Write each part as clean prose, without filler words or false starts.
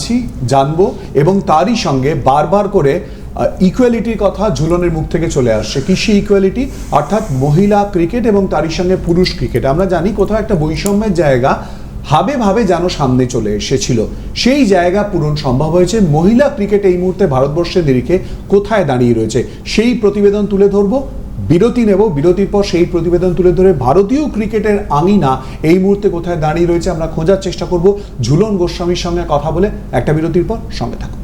জানছি, জানবো, এবং তারই সঙ্গে বারবার করে ইকুয়ালিটির কথা ঝুলনের মুখ থেকে চলে আসছে। কৃষি ইকুয়ালিটি, অর্থাৎ মহিলা ক্রিকেট এবং তারই সঙ্গে পুরুষ ক্রিকেট। আমরা জানি কোথাও একটা বৈষম্যের জায়গা ভাবে ভাবে যেন সামনে চলে এসেছিল, সেই জায়গা পূরণ সম্ভব হয়েছে। মহিলা ক্রিকেট এই মুহূর্তে ভারতবর্ষের নিরিখে কোথায় দাঁড়িয়ে রয়েছে সেই প্রতিবেদন তুলে ধরবো। বিরতি নেব, বিরতির পর সেই প্রতিবেদন তুলে ধরে ভারতীয় ক্রিকেটের আঙিনা এই মুহূর্তে কোথায় দাঁড়িয়ে রয়েছে আমরা খোঁজার চেষ্টা করব ঝুলন গোস্বামীর সঙ্গে কথা বলে। একটা বিরতির পর সঙ্গে থাকুন।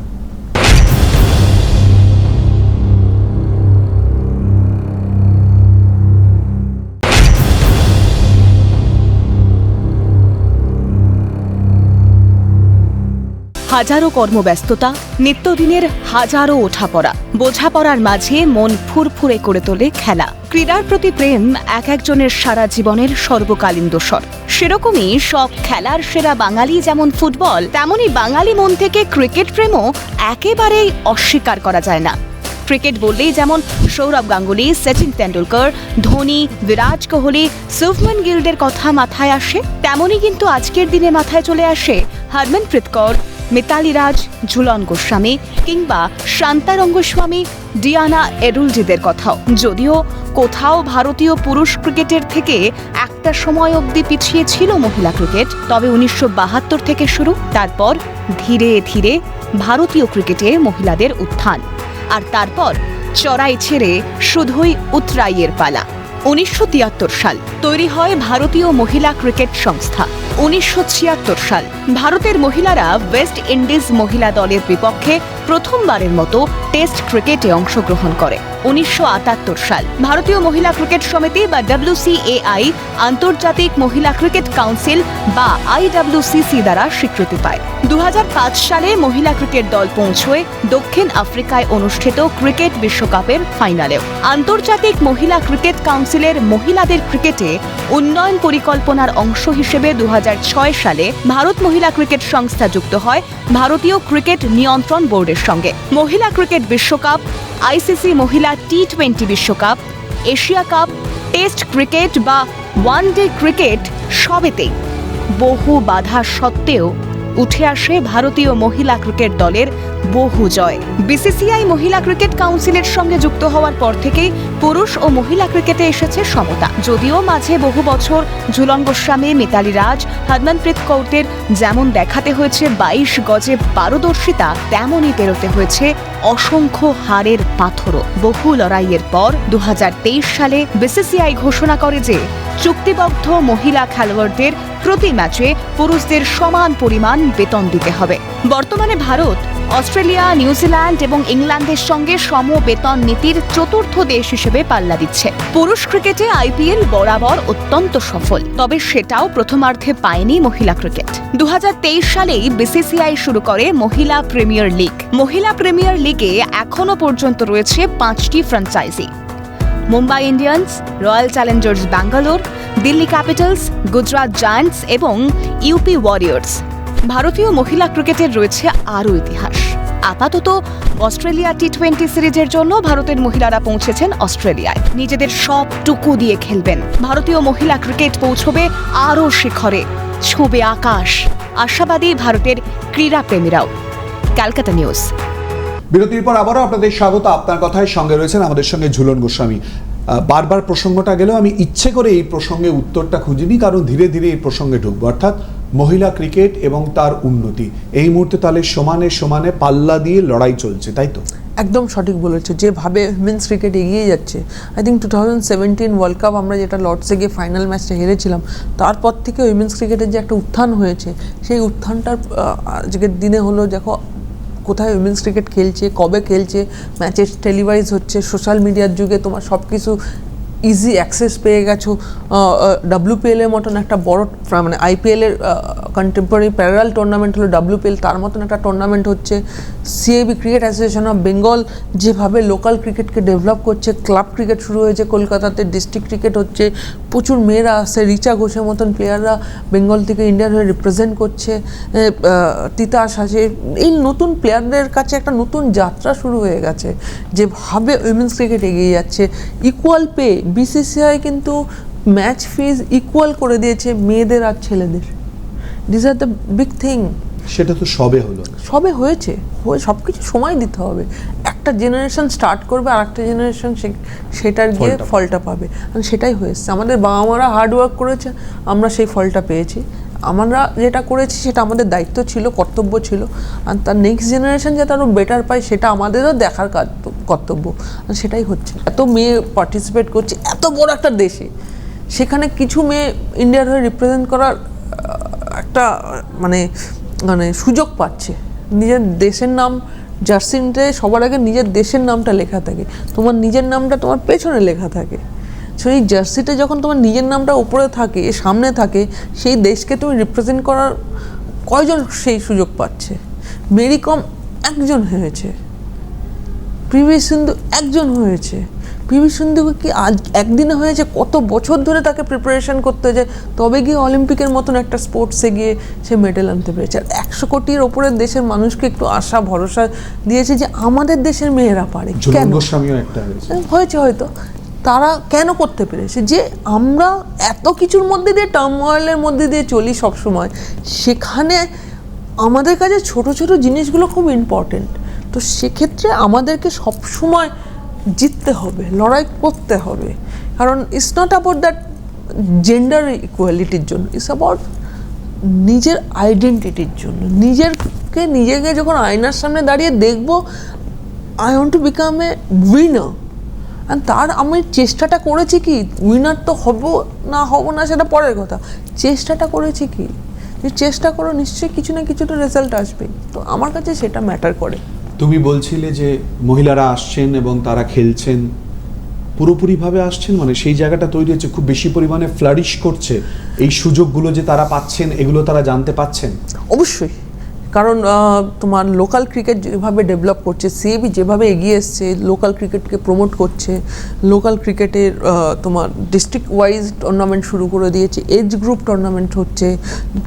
হাজারো কর্মব্যস্ততা, নিত্যদিনের হাজারো ওঠাপড়া, বোঝাপড়ার মাঝে মন ফুরফুরে করে তোলে খেলা। ক্রীড়ার প্রতি প্রেম এক একজনের সারা জীবনের সর্বকালীন দোসর। সেরকমই সব খেলার সেরা বাঙালি যেমন ফুটবল, তেমনি বাঙালি মন থেকে ক্রিকেট প্রেমও একেবারেই অস্বীকার করা যায় না। ক্রিকেট বললেই যেমন সৌরভ গাঙ্গুলি, সচিন তেন্ডুলকর, ধোনি, বিরাট কোহলি, শুভমান গিলদের কথা মাথায় আসে, তেমনই কিন্তু আজকের দিনে মাথায় চলে আসে হরমনপ্রীত কৌর, মিতালি রাজ, ঝুলন গোস্বামী কিংবা শান্তা রঙ্গস্বামী, ডিয়ানা এডুলজিদের কথাও। যদিও কোথাও ভারতীয় পুরুষ ক্রিকেটের থেকে একটা সময় অবধি পিছিয়ে ছিল মহিলা ক্রিকেট, তবে 1972 থেকে শুরু, তারপর ধীরে ধীরে ভারতীয় ক্রিকেটে মহিলাদের উত্থান, আর তারপর চড়াই ছেড়ে শুধুই উতরাইয়ের পালা। 1973 সাল তৈরি হয় ভারতীয় মহিলা ক্রিকেট সংস্থা। 1976 সাল ভারতের মহিলারা ওয়েস্ট ইন্ডিজ মহিলা দলের বিপক্ষে প্রথমবারের মতো টেস্ট ক্রিকেটে অংশগ্রহণ করে। 1978 সাল ভারতীয় মহিলা ক্রিকেট সমিতি বা WCAI আন্তর্জাতিক মহিলা ক্রিকেট কাউন্সিল বা IWCC দ্বারা স্বীকৃতি পায়। 2005 সালে মহিলা ক্রিকেট দল পৌঁছয় দক্ষিণ আফ্রিকায় অনুষ্ঠিত ক্রিকেট বিশ্বকাপের ফাইনালেও। আন্তর্জাতিক মহিলা ক্রিকেট কাউন্সিলের মহিলাদের ক্রিকেটে উন্নয়ন পরিকল্পনার অংশ হিসেবে 2006 সালে ভারত মহিলা ক্রিকেট সংস্থা যুক্ত হয় ভারতীয় ক্রিকেট নিয়ন্ত্রণ বোর্ডের সঙ্গে। মহিলা ক্রিকেট বিশ্বকাপ, ICC মহিলা T20 বিশ্বকাপ, এশিয়া কাপ, টেস্ট ক্রিকেট বা ওয়ান ডে ক্রিকেট সবেতেই বহু বাধা সত্ত্বেও উঠে আসে ভারতীয় মহিলা ক্রিকেট দলের বহু জয়। BCCI মহিলা ক্রিকেট কাউন্সিলের সঙ্গে যুক্ত হওয়ার পর থেকেই পুরুষ ও মহিলা ক্রিকেটে এসেছে সমতা। যদিও মাঝে বহু বছর ঝুলন গোস্বামী, মিতালি রাজ, হরমনপ্রীত কৌরদের যেমন দেখাতে হয়েছে 22 গজে পারদর্শিতা, তেমনই পেরোতে হয়েছে অসংখ্য হারের পাথরও। বহু লড়াইয়ের পর 2023 সালে BCCI ঘোষণা করে যে চুক্তিবদ্ধ মহিলা খেলোয়াড়দের প্রতি ম্যাচে পুরুষদের সমান পরিমাণ বেতন দিতে হবে। বর্তমানে ভারত, অস্ট্রেলিয়া, নিউজিল্যান্ড এবং ইংল্যান্ডের সঙ্গে সম বেতন নীতির চতুর্থ দেশ হিসেবে পাল্লা দিচ্ছে। পুরুষ ক্রিকেটে IPL বরাবর অত্যন্ত সফল, তবে সেটাও প্রথমার্ধে পায়নি মহিলা ক্রিকেট। 2023 সালেই BCCI শুরু করে মহিলা প্রিমিয়ার লিগ। মহিলা প্রিমিয়ার লিগে এখনো পর্যন্ত রয়েছে 5টি franchise: Mumbai Indians, royal Challengers Bangalore, Delhi Capitals, Gujarat giants এবং UP ওয়ারিয়র্স। ভারতীয় মহিলা ক্রিকেটের রয়েছে আরও ইতিহাস। আপাতত অস্ট্রেলিয়া T20 সিরিজের জন্য ভারতের মহিলারা পৌঁছেছেন অস্ট্রেলিয়ায়। নিজেদের সবটুকু দিয়ে খেলবেন। ভারতীয় মহিলা ক্রিকেট পৌঁছবে আরও শিখরে, ছুঁবে আকাশ, আশাবাদী ভারতের ক্রীড়াপ্রেমীরাও। ক্যালকাটা নিউজ। বিরতির পর আবারও আপনাদের স্বাগত। আপনার কথায় সঙ্গে রয়েছেন আমাদের সঙ্গে ঝুলন গোস্বামী। বারবার প্রসঙ্গটা গেলেও আমি ইচ্ছে করে এই প্রসঙ্গে উত্তরটা খুঁজিনি, কারণ ধীরে ধীরে এই প্রসঙ্গে ঢুকবো, অর্থাৎ মহিলা ক্রিকেট এবং তার উন্নতি। এই মুহূর্তে তাহলে সমানে সমানে পাল্লা দিয়ে লড়াই চলছে, তাই তো? একদম সঠিক বলেছে। যেভাবে উইমেন্স ক্রিকেট এগিয়ে যাচ্ছে, আই থিঙ্ক 2017 ওয়ার্ল্ড কাপ আমরা যেটা লর্ডসে গিয়ে ফাইনাল ম্যাচটা হেরেছিলাম, তারপর থেকে উইমেন্স ক্রিকেটের যে একটা উত্থান হয়েছে, সেই উত্থানটার আজকের দিনে হলো দেখো কোথায় উইমেন্স ক্রিকেট খেলছে, কবে খেলছে, ম্যাচের টেলিভাইজ হচ্ছে, সোশ্যাল মিডিয়ার যুগে তোমার সব কিছু ইজি অ্যাক্সেস পেয়ে গেছো। WPL এর মতন একটা বড়, মানে IPL এর কন্টেম্পোরারি প্যারালাল টুর্নামেন্ট হলো WPL, তার মতন একটা টুর্নামেন্ট হচ্ছে। CAB cricket association of Bengal যেভাবে লোকাল ক্রিকেটকে ডেভেলপ করছে, ক্লাব ক্রিকেট শুরু হয়েছে কলকাতাতে, ডিস্ট্রিক্ট ক্রিকেট হচ্ছে, প্রচুর মেয়েরা আসছে, রিচা ঘোষের মতন প্লেয়াররা বেঙ্গল থেকে ইন্ডিয়ার হয়ে রিপ্রেজেন্ট করছে, তিতাস আছে। এই নতুন প্লেয়ারদের কাছে একটা নতুন যাত্রা শুরু হয়ে গেছে। যেভাবে উইমেন্স ক্রিকেট এগিয়ে যাচ্ছে, ইকুয়াল পে, BCCI কিন্তু ম্যাচ ফিজ ইকুয়াল করে দিয়েছে মেয়েদের আর ছেলেদের। This are the big thing. সেটা তো সবে হলো। সবে হয়েছে, সব কিছু সময় দিতে হবে। একটা জেনারেশন স্টার্ট করবে আর একটা জেনারেশন সেটার গিয়ে ফলটা পাবে, আর সেটাই হয়েছে। আমাদের বাবা মারা হার্ড ওয়ার্ক করেছে, আমরা সেই ফলটা পেয়েছি। আমরা যেটা করেছি সেটা আমাদের দায়িত্ব ছিল, কর্তব্য ছিল, আর তার নেক্সট জেনারেশন যাতে আরও বেটার পায় সেটা আমাদেরও দেখার কর্তব্য, আর সেটাই হচ্ছে। এত মেয়ে পার্টিসিপেট করছে এত বড় একটা দেশে, সেখানে কিছু মেয়ে ইন্ডিয়ার হয়ে রিপ্রেজেন্ট করার একটা মানে মানে সুযোগ পাচ্ছে। নিজের দেশের নাম জার্সিতে সবার আগে নিজের দেশের নামটা লেখা থাকে, তোমার নিজের নামটা তোমার পেছনে লেখা থাকে। সেই জার্সিতে যখন তোমার নিজের নামটা উপরে থাকে, সামনে থাকে, সেই দেশকে তুমি রিপ্রেজেন্ট করার কয়জন সেই সুযোগ পাচ্ছে? মেরি কম একজন হয়েছে, পিভি সিন্ধু একজন হয়েছে। পিভি সিন্ধুকে কি আজ একদিনে হয়েছে? কত বছর ধরে তাকে প্রিপারেশন করতে যায়, তবে গিয়ে অলিম্পিকের মতন একটা স্পোর্টসে গিয়ে সে মেডেল আনতে পেরেছে। আর 100 কোটির ওপরে দেশের মানুষকে একটু আশা ভরসা দিয়েছে যে আমাদের দেশের মেয়েরা পারে। কেন হয়েছে? হয়তো তারা কেন করতে পেরেছে? যে আমরা এত কিছুর মধ্যে দিয়ে, টার্মোয়েলের মধ্যে দিয়ে চলি সবসময়, সেখানে আমাদের কাছে ছোট ছোট জিনিসগুলো খুব ইম্পর্টেন্ট। তো সেক্ষেত্রে আমাদেরকে সবসময় জিততে হবে, লড়াই করতে হবে। কারণ it's not about that gender ইকুয়ালিটির জন্য, ইটস অ্যাবাউট নিজের আইডেন্টিটির জন্য। নিজেকে যখন আয়নার সামনে দাঁড়িয়ে দেখবো, I want to become a winner, আর তার আমি চেষ্টাটা করেছি কি? উইনার তো হব না সেটা পরের কথা, চেষ্টাটা করেছি কি? চেষ্টা করো, নিশ্চয়ই কিছু না কিছু তো রেজাল্ট আসবে। তো আমার কাছে সেটা ম্যাটার করে। তুমি বলছিলে যে মহিলারা আসছেন এবং তারা খেলছেন, পুরোপুরিভাবে আসছেন, মানে সেই জায়গাটা তৈরি হচ্ছে, খুব বেশি পরিমাণে ফ্লারিশ করছে এই সুযোগগুলো যে তারা পাচ্ছেন, এগুলো তারা জানতে পাচ্ছেন? অবশ্যই, কারণ তোমার লোকাল ক্রিকেট যেভাবে ডেভেলপ করছে, সিএবি যেভাবে এগিয়ে এসছে, লোকাল ক্রিকেটকে প্রমোট করছে, লোকাল ক্রিকেটের তোমার ডিস্ট্রিক্ট ওয়াইজ টুর্নামেন্ট শুরু করে দিয়েছে, এজ গ্রুপ টুর্নামেন্ট হচ্ছে,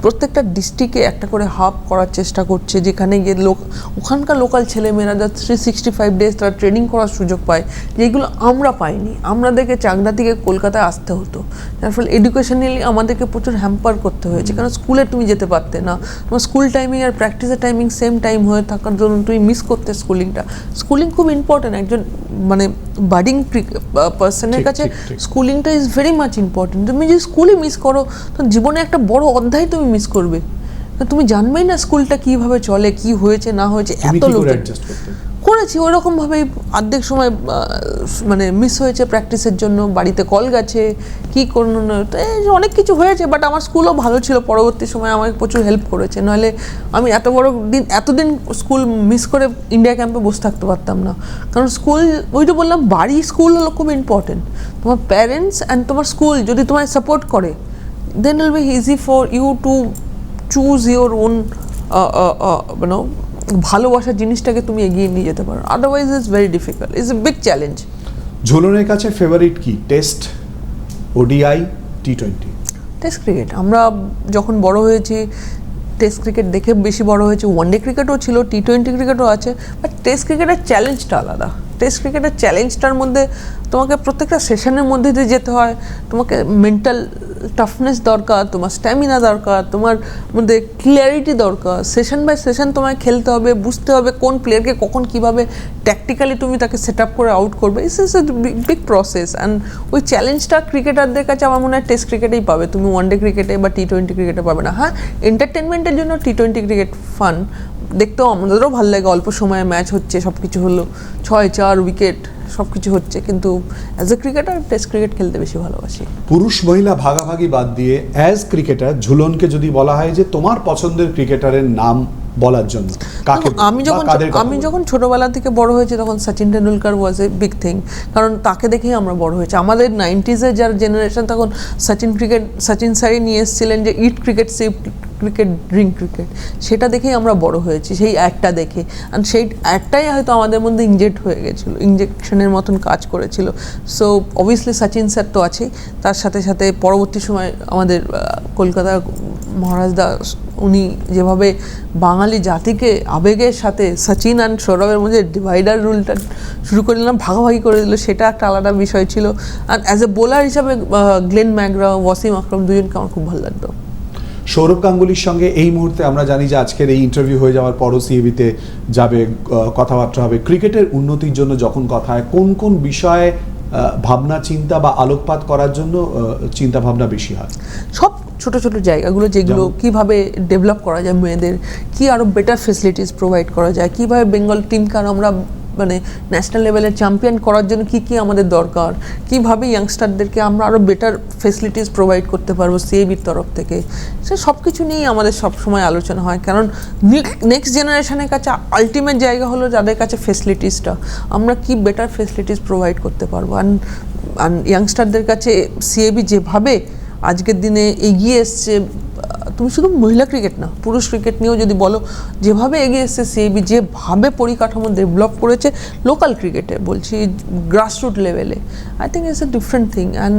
প্রত্যেকটা ডিস্ট্রিক্টে একটা করে হাব করার চেষ্টা করছে, যেখানে গিয়ে ওখানকার লোকাল ছেলেমেয়েরা 365 ডেজ তারা ট্রেনিং করার সুযোগ পায়, যেগুলো আমরা পাইনি। আমাদেরকে চাকদা থেকে কলকাতায় আসতে হতো, যার ফলে এডুকেশনালি আমাদেরকে প্রচুর হ্যাম্পার করতে হয়েছে। কারণ স্কুলে তুমি যেতে পারতে না, তোমার স্কুল টাইমিং আর প্র্যাকটিসের টাইমিং সেম টাইম হয়ে থাকার জন্য তুমি মিস করতে স্কুলিংটা। স্কুলিং খুব ইম্পর্টেন্ট, একজন মানে বাডিং পার্সনের কাছে স্কুলিংটা ইজ ভেরি মাচ ইম্পর্টেন্ট। তুমি যদি স্কুলে মিস করো, তো জীবনে একটা বড় অধ্যায় তুমি মিস করবে। তুমি জানবেই না স্কুলটা কীভাবে চলে, কি হয়েছে না হয়েছে। এত লোক করেছি ওইরকমভাবেই, অর্ধেক সময় মানে মিস হয়েছে প্র্যাকটিসের জন্য, বাড়িতে কল গেছে, কী করুন, তো অনেক কিছু হয়েছে। বাট আমার স্কুলও ভালো ছিল, পরবর্তী সময় আমাকে প্রচুর হেল্প করেছে, নাহলে আমি এতদিন স্কুল মিস করে ইন্ডিয়া ক্যাম্পে বসে থাকতে পারতাম না। কারণ স্কুল, ওইটা বললাম, বাড়ি স্কুল হলো খুব ইম্পর্টেন্ট। তোমার প্যারেন্টস অ্যান্ড তোমার স্কুল যদি তোমায় সাপোর্ট করে, then will be easy for you to choose your own ভালোবাসার জিনিসটাকে তুমি এগিয়ে নিয়ে যেতে পারো। Otherwise it's very difficult, it's a big challenge. ঝুলনের কাছে ফেভারিট কি? টেস্ট, ওডিআই, টি20? Test cricket. আমরা যখন বড় হয়েছি টেস্ট ক্রিকেট দেখে বেশি বড় হয়েছে। ওয়ানডে ক্রিকেটও ছিল, টি20 ক্রিকেটও আছে, বাট টেস্ট ক্রিকেটের চ্যালেঞ্জটা আলাদা। টেস্ট ক্রিকেটের চ্যালেঞ্জটার মধ্যে তোমাকে প্রত্যেকটা সেশনের মধ্যে দিয়ে যেতে হয়, তোমাকে মেন্টাল টাফনেস দরকার, তোমার স্ট্যামিনা দরকার, তোমার মধ্যে ক্লিয়ারিটি দরকার। সেশন বাই সেশন তোমায় খেলতে হবে, বুঝতে হবে কোন প্লেয়ারকে কখন কীভাবে ট্যাকটিক্যালি তুমি তাকে সেট আপ করে আউট করবে। It's is a big process, and ওই চ্যালেঞ্জটা ক্রিকেটারদের কাছে আমার মনে হয় টেস্ট ক্রিকেটেই পাবে, তুমি ওয়ানডে ক্রিকেটে বা টি20 ক্রিকেটে পাবে না। হ্যাঁ, এন্টারটেনমেন্টের জন্য টি20 ক্রিকেট ফান, দেখতেও আমাদেরও ভালো লাগে, অল্প সময়ে ম্যাচ হচ্ছে, সব কিছু হলো, 6-4 উইকেট, সব কিছু হচ্ছে। কিন্তু as a cricketer test cricket খেলতে বেশি ভালোবাসি। পুরুষ মহিলা ভাগাভাগি বাদ দিয়ে অ্যাজ ক্রিকেটার ঝুলনকে যদি বলা হয় যে তোমার পছন্দের ক্রিকেটারের নাম বলার জন্য, কাকে? আমি যখন ছোটবেলা থেকে বড় হয়েছি তখন সচিন টেন্ডুলকার ওয়াজ এ বিগ থিং, কারণ তাকে দেখেই আমরা বড় হয়েছি। আমাদের 90s-এর যার জেনারেশন, তখন সচিন স্যারই নিয়ে এসেছিলেন যে eat cricket, save cricket, drink cricket, সেটা দেখেই আমরা বড় হয়েছি, সেই অ্যাডটা দেখে। আর সেই অ্যাডটাই হয়তো আমাদের মধ্যে ইঞ্জেকশনের মতন কাজ করেছিল। সো অবভিয়াসলি সচিন স্যার তো আছেই, তার সাথে সাথে পরবর্তী সময় আমাদের কলকাতার মহারাজদা, উনি যেভাবে বাঙালি জাতিকে আবেগের সাথে সচিন অ্যান্ড সৌরভের মধ্যে ডিভাইডার রুলটা শুরু করে দিলাম, ভাগাভাগি করে দিল, সেটা একটা আলাদা বিষয় ছিল। আর অ্যাজ এ বোলার হিসাবে গ্লেন ম্যাকগ্রা, ওয়াসিম আকরাম, দুজনকে আমার খুব ভালো লাগতো। সৌরভ গাঙ্গুলির সঙ্গে এই মুহূর্তে আমরা জানি যে আজকের এই ইন্টারভিউ হয়ে যাওয়ার পরও সিএবিতে যাবে, কথাবার্তা হবে। ক্রিকেটের উন্নতির জন্য যখন কথা হয়, কোন কোন বিষয়ে ভাবনা চিন্তা বা আলোকপাত করার জন্য চিন্তা ভাবনা বেশি হয়? সব ছোট ছোট জায়গাগুলো যেগুলো কিভাবে ডেভেলপ করা যায়, মেয়েদের কি আরও বেটার ফেসিলিটিস প্রোভাইড করা যায়, কিভাবে বেঙ্গল টিমকে আর আমরা মানে ন্যাশনাল লেভেলের চ্যাম্পিয়ন করার জন্য কি কি আমাদের দরকার, কিভাবে ইয়াংস্টারদেরকে আমরা আরও বেটার ফেসিলিটিস প্রোভাইড করতে পারবো সিএবির তরফ থেকে, সে সব কিছু নিয়েই আমাদের সব সময় আলোচনা হয়। কারণ নেক্সট জেনারেশনের কাছে আলটিমেট জায়গা হলো যাদের কাছে ফেসিলিটিসটা, আমরা কি বেটার ফেসিলিটিস প্রোভাইড করতে পারবো। আর ইয়াংস্টারদের কাছে সিএবি যেভাবে আজকের দিনে এগিয়ে এসছে, তুমি শুধু মহিলা ক্রিকেট না, পুরুষ ক্রিকেট নিয়েও যদি বলো, যেভাবে এগিয়ে এসছে সিএবি, যেভাবে পরিকাঠামো ডেভেলপ করেছে লোকাল ক্রিকেটে, বলছি গ্রাসরুট লেভেলে, I think it's a different thing. And